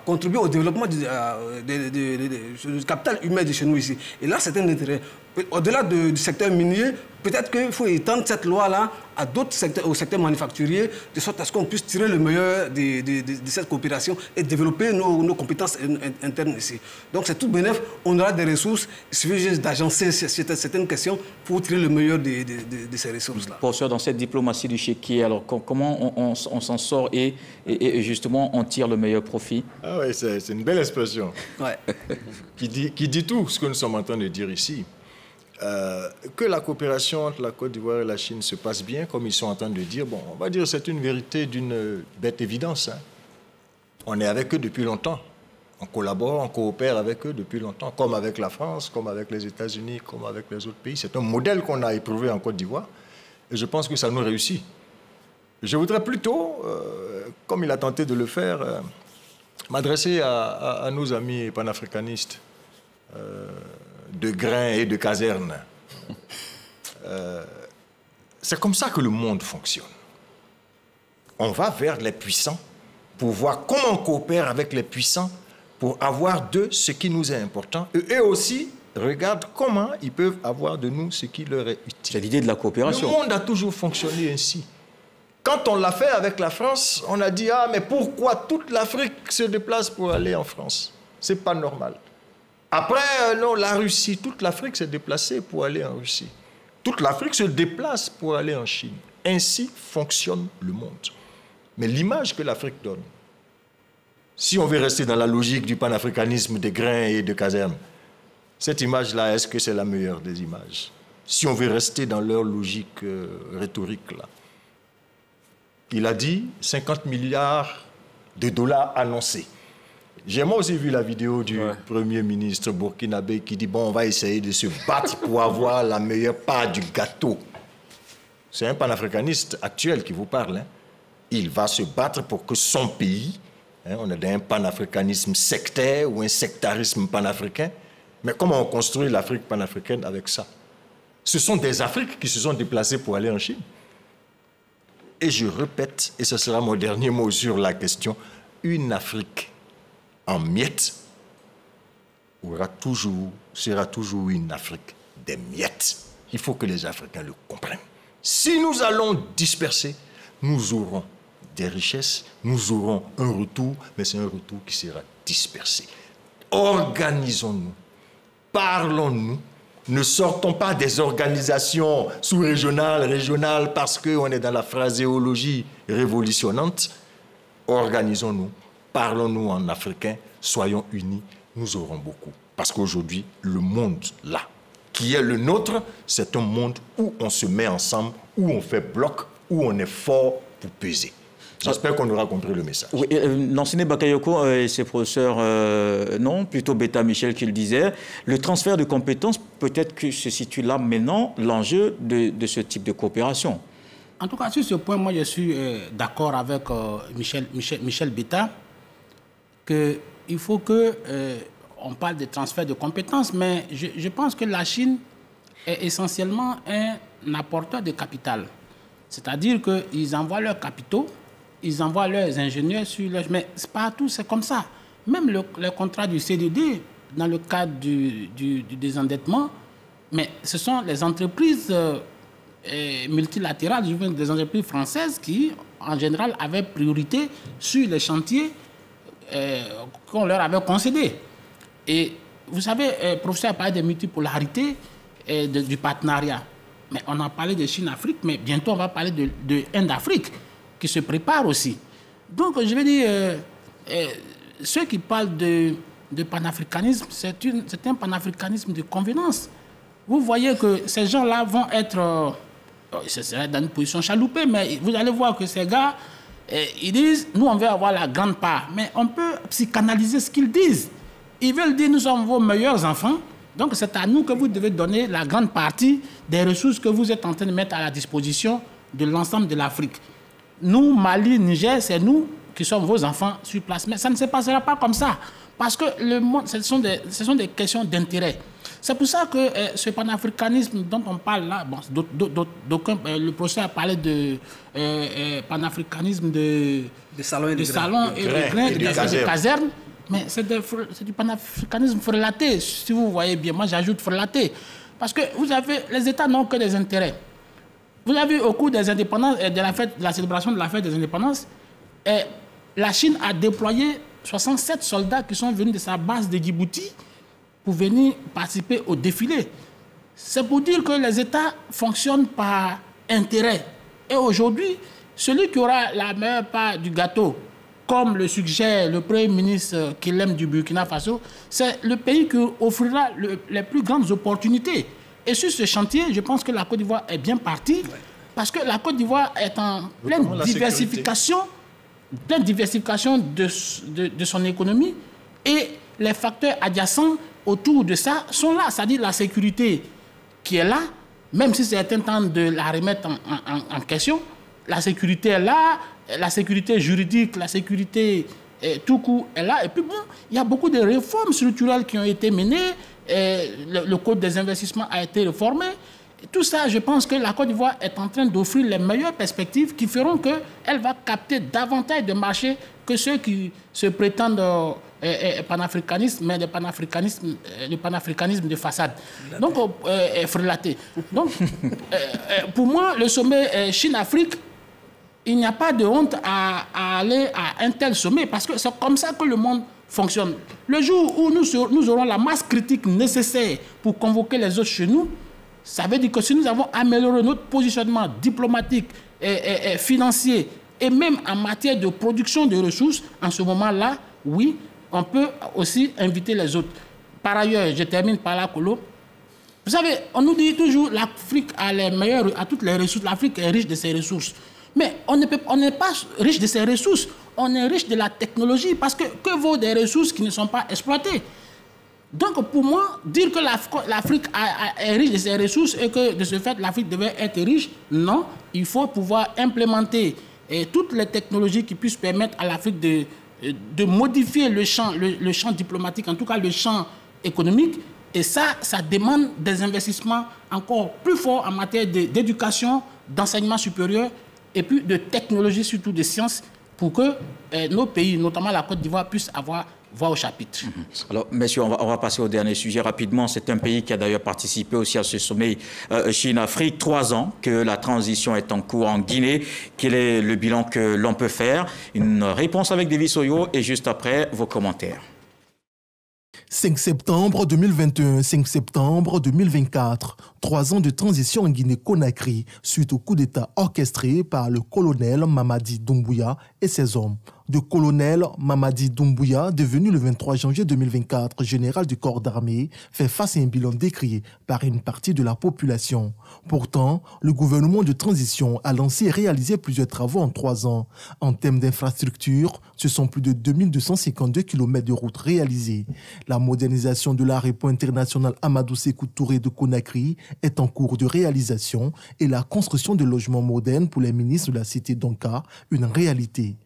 contribuer au développement du capital humain de chez nous ici. Et là, c'est un intérêt. Au-delà du secteur minier, peut-être qu'il faut étendre cette loi-là à d'autres secteurs, au secteur manufacturier, de sorte à ce qu'on puisse tirer le meilleur de cette coopération et développer nos compétences internes ici. Donc c'est tout bénéf, on aura des ressources, il suffit juste d'agencer certaines questions pour tirer le meilleur de ces ressources-là. Pour ça, dans cette diplomatie du chéquier, alors comment on s'en sort et justement on tire le meilleur profit? Ah oui, c'est une belle expression. Ouais. qui dit tout ce que nous sommes en train de dire ici. Que la coopération entre la Côte d'Ivoire et la Chine se passe bien, comme ils sont en train de dire, bon, on va dire que c'est une vérité d'une bête évidence. Hein. On est avec eux depuis longtemps. On collabore, on coopère avec eux depuis longtemps, comme avec la France, comme avec les États-Unis, comme avec les autres pays. C'est un modèle qu'on a éprouvé en Côte d'Ivoire et je pense que ça nous réussit. Je voudrais plutôt, comme il a tenté de le faire, m'adresser à nos amis panafricanistes de grains et de casernes. C'est comme ça que le monde fonctionne. On va vers les puissants pour voir comment on coopère avec les puissants pour avoir d'eux ce qui nous est important. Et eux aussi regardent comment ils peuvent avoir de nous ce qui leur est utile. C'est l'idée de la coopération. Le monde a toujours fonctionné ainsi. Quand on l'a fait avec la France, on a dit « Ah, mais pourquoi toute l'Afrique se déplace pour aller en France? C'est pas normal. » Après, non, la Russie, toute l'Afrique s'est déplacée pour aller en Russie. Toute l'Afrique se déplace pour aller en Chine. Ainsi fonctionne le monde. Mais l'image que l'Afrique donne, si on veut rester dans la logique du panafricanisme des grains et de casernes, cette image-là, est-ce que c'est la meilleure des images? Si on veut rester dans leur logique rhétorique, là. Il a dit 50 milliards de dollars annoncés. J'ai moi aussi vu la vidéo du Premier ministre burkinabé qui dit, bon, on va essayer de se battre pour avoir la meilleure part du gâteau. C'est un panafricaniste actuel qui vous parle. Hein. Il va se battre pour que son pays, hein, on est dans un panafricanisme sectaire ou un sectarisme panafricain, mais comment on construit l'Afrique panafricaine avec ça? Ce sont des Afriques qui se sont déplacées pour aller en Chine. Et je répète, et ce sera mon dernier mot sur la question, une Afrique en miettes sera toujours une Afrique des miettes. Il faut que les Africains le comprennent. Si nous allons disperser, nous aurons des richesses, nous aurons un retour, mais c'est un retour qui sera dispersé. Organisons-nous, parlons-nous, ne sortons pas des organisations sous-régionales, régionales, parce qu'on est dans la phraséologie révolutionnante. Organisons-nous, parlons-nous en africain, soyons unis, nous aurons beaucoup. Parce qu'aujourd'hui, le monde, là, qui est le nôtre, c'est un monde où on se met ensemble, où on fait bloc, où on est fort pour peser. J'espère qu'on aura compris le message. Oui, Lansine Bakayoko et ses professeurs, non, plutôt Beta Michel qui le disait, le transfert de compétences, peut-être que se situe là maintenant l'enjeu de ce type de coopération. En tout cas, sur ce point, moi je suis d'accord avec Michel Beta, qu'il faut qu'on parle de transfert de compétences, mais je pense que la Chine est essentiellement un apporteur de capital. C'est-à-dire qu'ils envoient leurs capitaux, ils envoient leurs ingénieurs sur leur... Mais partout, c'est comme ça. Même le contrat du CDD, dans le cadre du désendettement, mais ce sont les entreprises multilatérales, des entreprises françaises qui, en général, avaient priorité sur les chantiers qu'on leur avait concédés. Et vous savez, le professeur a parlé de multipolarité et du partenariat. Mais on a parlé de Chine-Afrique, mais bientôt on va parler de Inde-Afrique, qui se prépare aussi. Donc, je vais dire, ceux qui parlent de panafricanisme, c'est un panafricanisme de convenance. Vous voyez que ces gens-là vont être, ce serait dans une position chaloupée, mais vous allez voir que ces gars, ils disent, nous on veut avoir la grande part, mais on peut psychanalyser ce qu'ils disent. Ils veulent dire, nous sommes vos meilleurs enfants, donc c'est à nous que vous devez donner la grande partie des ressources que vous êtes en train de mettre à la disposition de l'ensemble de l'Afrique. Nous, Mali, Niger, c'est nous qui sommes vos enfants sur place. Mais ça ne se passera pas comme ça. Parce que le monde, ce sont des questions d'intérêt. C'est pour ça que ce panafricanisme dont on parle là, bon, le professeur a parlé de panafricanisme de salon et de grains, de caserne. Mais c'est du panafricanisme frelaté, si vous voyez bien. Moi, j'ajoute frelaté. Parce que vous avez, les États n'ont que des intérêts. Vous avez vu au cours des indépendances, de la célébration de la fête des indépendances, la Chine a déployé 67 soldats qui sont venus de sa base de Djibouti pour venir participer au défilé. C'est pour dire que les États fonctionnent par intérêt. Et aujourd'hui, celui qui aura la meilleure part du gâteau, comme le suggère le Premier ministre Kilem du Burkina Faso, c'est le pays qui offrira les plus grandes opportunités. Et sur ce chantier, je pense que la Côte d'Ivoire est bien partie, parce que la Côte d'Ivoire est en pleine diversification de son économie, et les facteurs adjacents autour de ça sont là. C'est-à-dire la sécurité qui est là, même si certains tentent de la remettre en question, la sécurité est là, la sécurité juridique, la sécurité tout court est là. Et puis bon, il y a beaucoup de réformes structurelles qui ont été menées. Le code des investissements a été réformé. Et tout ça, je pense que la Côte d'Ivoire est en train d'offrir les meilleures perspectives qui feront qu'elle va capter davantage de marchés que ceux qui se prétendent panafricanistes, mais le panafricanisme de façade. Donc, frelaté. Donc, pour moi, le sommet Chine-Afrique, il n'y a pas de honte à aller à un tel sommet, parce que c'est comme ça que le monde fonctionne. Le jour où nous aurons la masse critique nécessaire pour convoquer les autres chez nous, Ça veut dire que si nous avons amélioré notre positionnement diplomatique et financier, et même en matière de production de ressources, en ce moment-là, oui, on peut aussi inviter les autres. Par ailleurs, je termine par là, Kolo. Vous savez, on nous dit toujours que l'Afrique a toutes les ressources. L'Afrique est riche de ses ressources. Mais on n'est pas riche de ses ressources. On est riche de la technologie parce que vaut des ressources qui ne sont pas exploitées? Donc, pour moi, dire que l'Afrique est riche de ses ressources et que, de ce fait, l'Afrique devait être riche, non. Il faut pouvoir implémenter toutes les technologies qui puissent permettre à l'Afrique de modifier le champ diplomatique, en tout cas le champ économique. Et ça demande des investissements encore plus forts en matière d'éducation, d'enseignement supérieur et puis de technologie, surtout de sciences, pour que nos pays, notamment la Côte d'Ivoire, puissent avoir voix au chapitre. Alors, messieurs, on va passer au dernier sujet rapidement. C'est un pays qui a d'ailleurs participé aussi à ce sommet Chine-Afrique. 3 ans que la transition est en cours en Guinée. Quel est le bilan que l'on peut faire? Une réponse avec Davis Oyo et juste après, vos commentaires. 5 septembre 2021, 5 septembre 2024. 3 ans de transition en Guinée-Conakry suite au coup d'État orchestré par le colonel Mamadi Doumbouya et ses hommes. De colonel Mamadi Doumbouya, devenu le 23 janvier 2024 général du corps d'armée, fait face à un bilan décrié par une partie de la population. Pourtant, le gouvernement de transition a lancé et réalisé plusieurs travaux en 3 ans. En termes d'infrastructure, ce sont plus de 2252 km de routes réalisées. La modernisation de l'aéroport international Amadou Sékou Touré de Conakry est en cours de réalisation et la construction de logements modernes pour les ministres de la cité d'Onka, une réalité.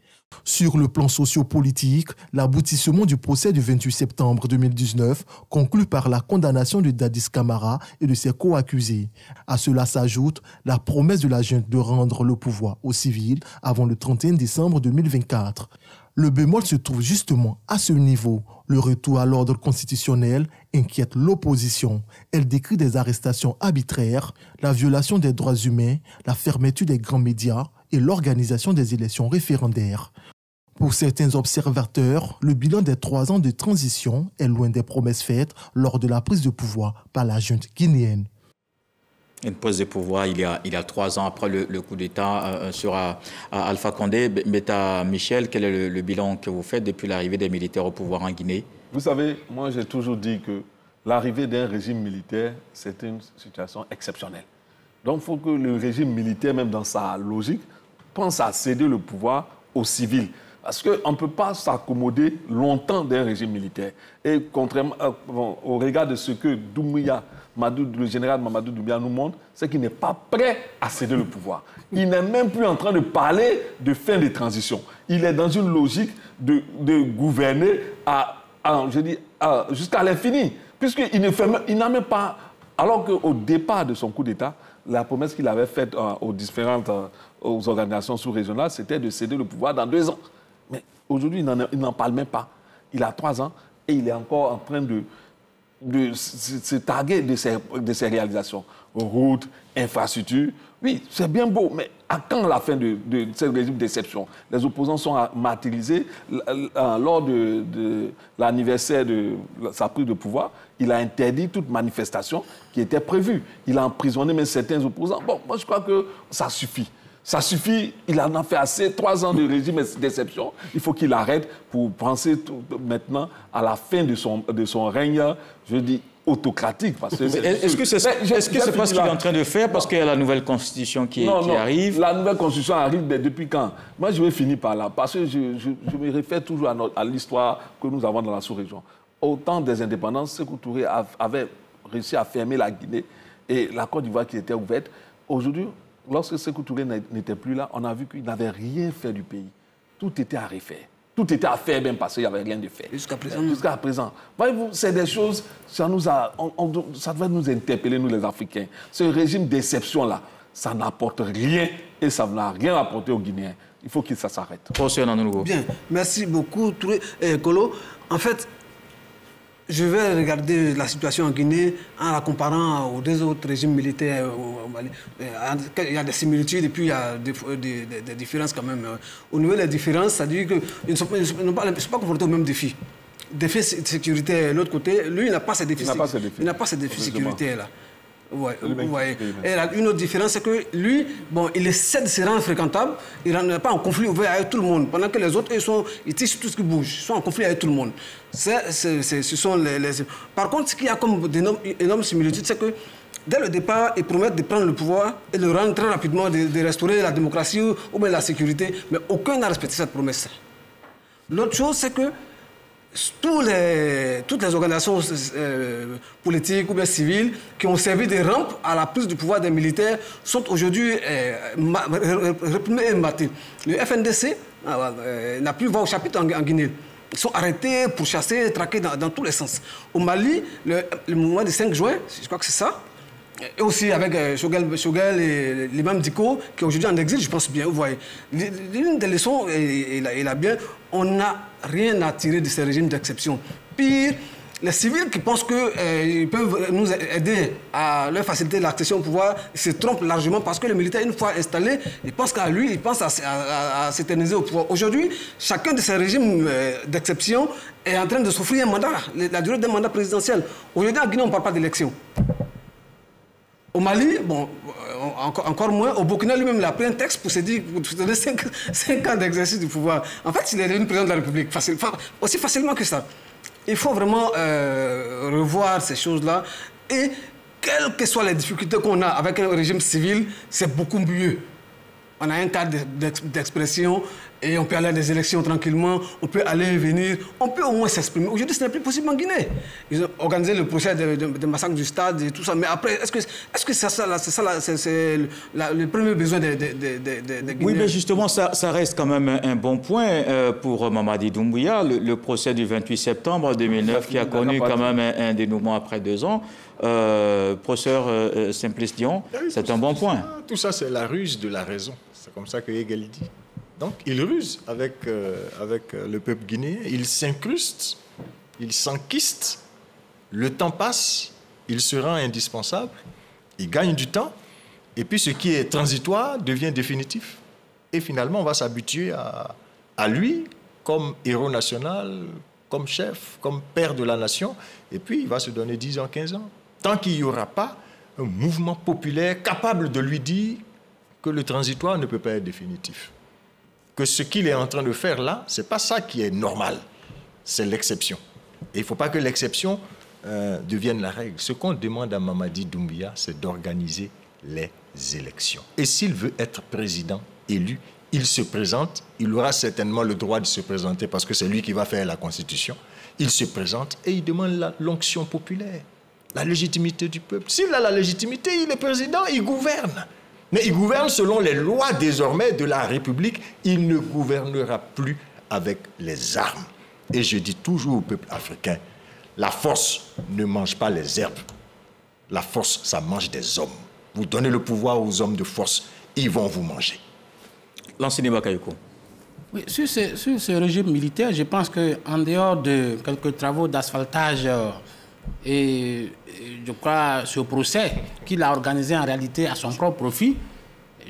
Sur le plan sociopolitique, l'aboutissement du procès du 28 septembre 2019 conclut par la condamnation de Dadis Camara et de ses co-accusés. À cela s'ajoute la promesse de la junte de rendre le pouvoir aux civils avant le 31 décembre 2024. Le bémol se trouve justement à ce niveau. Le retour à l'ordre constitutionnel inquiète l'opposition. Elle décrit des arrestations arbitraires, la violation des droits humains, la fermeture des grands médias et l'organisation des élections référendaires. Pour certains observateurs, le bilan des 3 ans de transition est loin des promesses faites lors de la prise de pouvoir par la junte guinéenne. Une prise de pouvoir il y a 3 ans après le coup d'État sur Alpha Condé. Beta Michel, quel est le bilan que vous faites depuis l'arrivée des militaires au pouvoir en Guinée? Vous savez, moi j'ai toujours dit que l'arrivée d'un régime militaire, c'est une situation exceptionnelle. Donc il faut que le régime militaire, même dans sa logique, pense à céder le pouvoir aux civils. Parce qu'on ne peut pas s'accommoder longtemps d'un régime militaire. Et contrairement au regard de ce que Doumbouya, le général Mamadou Doumbouya nous montre, c'est qu'il n'est pas prêt à céder le pouvoir. Il n'est même plus en train de parler de fin de transition. Il est dans une logique de gouverner jusqu'à l'infini. Puisqu'il n'a même pas... Alors qu'au départ de son coup d'État, la promesse qu'il avait faite aux organisations sous-régionales, c'était de céder le pouvoir dans 2 ans. Mais aujourd'hui, il n'en parle même pas. Il a 3 ans et il est encore en train de se targuer de ses réalisations. Routes, infrastructures, oui, c'est bien beau, mais à quand la fin de ce régime d'exception? Les opposants sont martyrisés. Lors de l'anniversaire de sa prise de pouvoir, il a interdit toute manifestation qui était prévue. Il a emprisonné même certains opposants. Bon, moi je crois que ça suffit. Ça suffit, il en a fait assez, 3 ans de régime d'exception. Il faut qu'il arrête pour penser maintenant à la fin de son règne, je dis, autocratique. Est-ce que c'est pas ce qu'il est en train de faire parce qu'il y a la nouvelle constitution qui arrive? La nouvelle constitution arrive depuis quand? Moi, je vais finir par là, parce que je me réfère toujours à l'histoire que nous avons dans la sous-région. Au temps des indépendances, Sékou Touré avait réussi à fermer la Guinée et la Côte d'Ivoire qui était ouverte. Aujourd'hui, lorsque Sékou Touré n'était plus là, on a vu qu'il n'avait rien fait du pays. Tout était à refaire. Tout était à faire même parce qu'il n'y avait rien de fait. Jusqu'à présent. Jusqu'à présent. Voyez-vous, c'est des choses, ça devrait nous interpeller, nous les Africains. Ce régime d'exception-là, ça n'apporte rien et ça n'a rien apporté aux Guinéens. Il faut que ça s'arrête. Bien, merci beaucoup, Touré. Kolo, en fait, je vais regarder la situation en Guinée en la comparant aux 2 autres régimes militaires au Mali. Il y a des similitudes et puis il y a des différences quand même. Au niveau des différences, ça dit qu'ils ne sont pas confrontés aux mêmes défis. Défis sécuritaires de l'autre côté, lui, il n'a pas ces défis. Il n'a pas ces défis sécuritaires-là. Ouais, et une autre différence, c'est que lui, bon, il essaie de se rendre fréquentable, il n'est pas en conflit ouvert avec tout le monde, pendant que les autres, ils tissent tout ce qui bouge, ils sont en conflit avec tout le monde. Ce sont les... Par contre, ce qu'il y a comme d'énormes similitudes, c'est que dès le départ, ils promettent de prendre le pouvoir et de le rendre très rapidement, de restaurer la démocratie ou bien la sécurité, mais aucun n'a respecté cette promesse. L'autre chose, c'est que toutes les organisations politiques ou bien civiles qui ont servi de rampe à la prise du pouvoir des militaires sont aujourd'hui réprimées et matées. Le FNDC n'a plus voix au chapitre en Guinée. Ils sont arrêtés, pourchassés, traqués dans tous les sens. Au Mali, le mouvement du 5 juin, je crois que c'est ça, et aussi avec Choguel et l'imam Diko, qui est aujourd'hui en exil, je pense bien, vous voyez. L'une des leçons, il a bien, on n'a rien à tirer de ces régimes d'exception. Pire, les civils qui pensent qu'ils peuvent nous aider à leur faciliter l'accession au pouvoir, ils se trompent largement parce que le militaire, une fois installé, il pense qu'à lui, il pense à s'éterniser au pouvoir. Aujourd'hui, chacun de ces régimes d'exception est en train de s'offrir un mandat, la durée d'un mandat présidentiel. Aujourd'hui, en Guinée, on ne parle pas d'élection. Au Mali, bon, encore moins. Au Burkina, lui-même, il a pris un texte pour se dire, pour se donner 5 ans d'exercice du pouvoir. En fait, il est devenu président de la République, aussi facilement que ça. Il faut vraiment revoir ces choses-là. Et quelles que soient les difficultés qu'on a avec un régime civil, c'est beaucoup mieux. On a un cadre d'expression et on peut aller à des élections tranquillement, on peut aller et venir, on peut au moins s'exprimer. Aujourd'hui, ce n'est plus possible en Guinée. Ils ont organisé le procès de massacre du stade et tout ça. Mais après, est-ce que c'est le premier besoin des Guinéens? Oui, mais justement, ça reste quand même un bon point pour Mamadi Doumbouya. Le procès du 28 septembre 2009 qui a connu quand même un dénouement après 2 ans. Professeur Simplice Dion, c'est un bon point. Tout ça, c'est la ruse de la raison. C'est comme ça que Hegel dit. Donc, il ruse avec le peuple guinéen, il s'incruste, il s'enquiste, le temps passe, il se rend indispensable, il gagne du temps, et puis ce qui est transitoire devient définitif. Et finalement, on va s'habituer à lui comme héros national, comme chef, comme père de la nation, et puis il va se donner 10 ans, 15 ans. Tant qu'il n'y aura pas un mouvement populaire capable de lui dire que le transitoire ne peut pas être définitif. Que ce qu'il est en train de faire là, ce n'est pas ça qui est normal, c'est l'exception. Et il ne faut pas que l'exception devienne la règle. Ce qu'on demande à Mamadi Doumbouya, c'est d'organiser les élections. Et s'il veut être président élu, il se présente, il aura certainement le droit de se présenter parce que c'est lui qui va faire la Constitution. Il se présente et il demande l'onction populaire, la légitimité du peuple. S'il a la légitimité, il est président, il gouverne. Mais il gouverne selon les lois désormais de la République. Il ne gouvernera plus avec les armes. Et je dis toujours au peuple africain, la force ne mange pas les herbes. La force, ça mange des hommes. Vous donnez le pouvoir aux hommes de force, ils vont vous manger. L'enseignant Bakayoko. Oui, sur ce régime militaire, je pense qu'en dehors de quelques travaux d'asphaltage et je crois ce procès qu'il a organisé en réalité à son propre profit,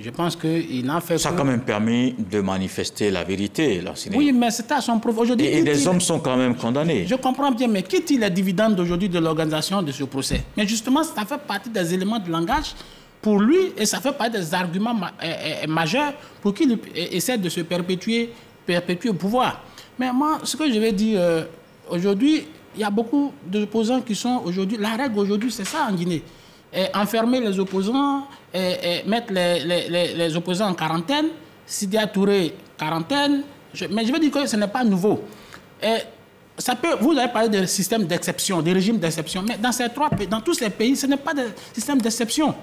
je pense qu'il n'en fait ça a quand même permis de manifester la vérité. Oui, mais c'était à son profit. Et les hommes sont quand même condamnés. Je comprends bien, mais qui tire les dividendes d'aujourd'hui de l'organisation de ce procès? Mais justement, ça fait partie des éléments de langage pour lui et ça fait partie des arguments majeurs pour qu'il essaie de se perpétuer au pouvoir. Mais moi, ce que je vais dire aujourd'hui, il y a beaucoup d'opposants qui sont aujourd'hui... La règle aujourd'hui, c'est ça en Guinée. Enfermer les opposants, mettre les opposants en quarantaine, Sidya Touré, quarantaine. Mais je veux dire que ce n'est pas nouveau. Vous avez parlé de système d'exception, de régime d'exception. Mais dans tous ces pays, ce n'est pas de système d'exception.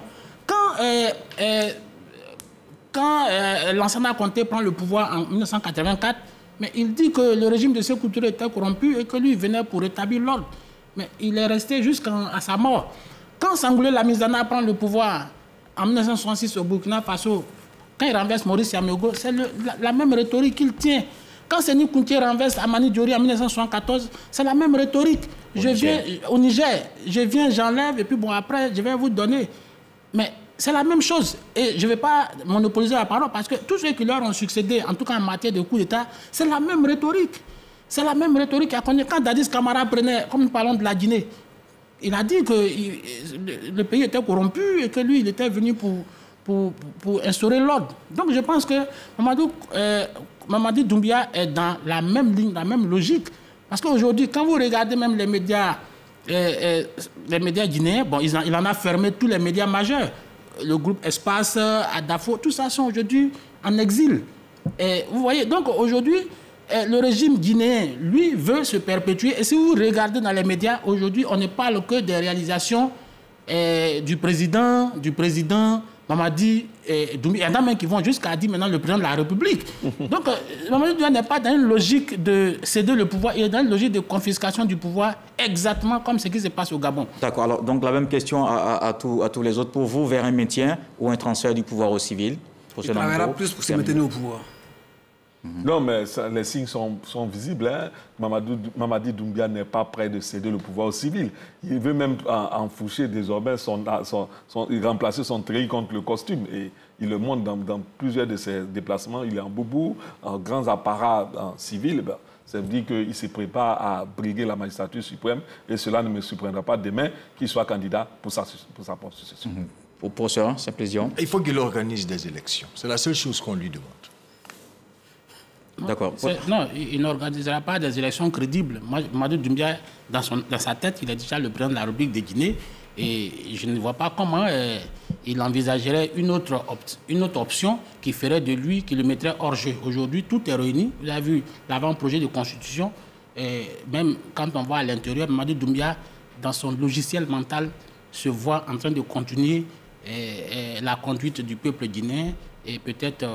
Quand Lansana Conté prend le pouvoir en 1984, mais il dit que le régime de Sékou Touré était corrompu et que lui venait pour rétablir l'ordre. Mais il est resté jusqu'à sa mort. Quand Sangoulé Lamizana prend le pouvoir en 1966 au Burkina Faso, quand il renverse Maurice Yamego, c'est la même rhétorique qu'il tient. Quand Séni Kounté renverse Amani Diori en 1974, c'est la même rhétorique. Je viens au Niger, je viens, j'enlève et puis bon après je vais vous donner. Mais c'est la même chose. Et je ne vais pas monopoliser la parole parce que tous ceux qui leur ont succédé, en tout cas en matière de coup d'État, c'est la même rhétorique. C'est la même rhétorique. Quand Dadis Camara prenait, comme nous parlons de la Guinée, il a dit que le pays était corrompu et que lui, il était venu pour instaurer l'ordre. Donc je pense que Mamadi Doumbia est dans la même ligne, la même logique. Parce qu'aujourd'hui, quand vous regardez même les médias guinéens, bon, il en a fermé tous les médias majeurs. Le groupe Espace, Adafo, tout ça sont aujourd'hui en exil. Et vous voyez, donc aujourd'hui, le régime guinéen, lui, veut se perpétuer. Et si vous regardez dans les médias, aujourd'hui, on ne parle que des réalisations du président Mamadi Doumbia. Il y en a même qui vont jusqu'à dire maintenant le président de la République. Donc, Mamadi Doumbia n'est pas dans une logique de céder le pouvoir, il est dans une logique de confiscation du pouvoir, exactement comme ce qui se passe au Gabon. D'accord. Alors, donc la même question à tous les autres. Pour vous, vers un maintien ou un transfert du pouvoir au civil? Il travaillera plus pour se maintenir au pouvoir. Non, mais les signes sont visibles. Hein. Mamadi Doumbia n'est pas prêt de céder le pouvoir au civil. Il veut même enfoucher désormais remplacer son treillis contre le costume. Et il le montre dans plusieurs de ses déplacements. Il est en boubou, en grands apparats civils. Ben, ça veut dire qu'il se prépare à briguer la magistrature suprême. Et cela ne me surprendra pas demain qu'il soit candidat pour sa propre succession. Pour ça, c'est plaisir. Il faut qu'il organise des élections. C'est la seule chose qu'on lui demande. D'accord. Non, il n'organisera pas des élections crédibles. Moi, Mamadi Doumbia, dans sa tête, il est déjà le président de la République de Guinée. Et je ne vois pas comment il envisagerait une autre option qui ferait de lui, qui le mettrait hors jeu. Aujourd'hui, tout est réuni. Vous avez vu l'avant-projet de constitution. Et même quand on va à l'intérieur, Mamadi Doumbia, dans son logiciel mental, se voit en train de continuer la conduite du peuple guinéen et peut-être...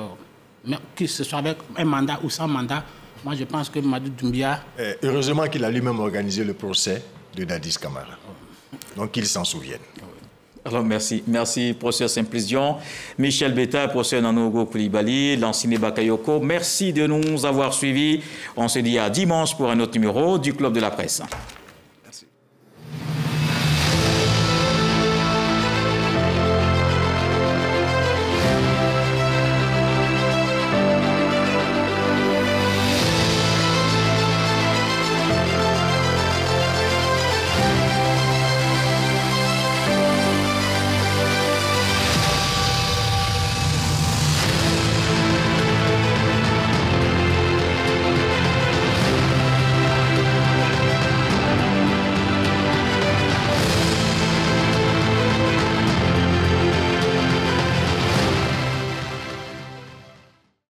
que ce soit avec un mandat ou sans mandat, moi je pense que Mamadi Doumbia... Heureusement qu'il a lui-même organisé le procès de Dadis Camara. Donc qu'il s'en souvienne. Alors merci. Merci, professeur Simplice Dion. Michel Betta, professeur Nanogo Koulibaly, Lansine Bakayoko. Merci de nous avoir suivis. On se dit à dimanche pour un autre numéro du Club de la Presse.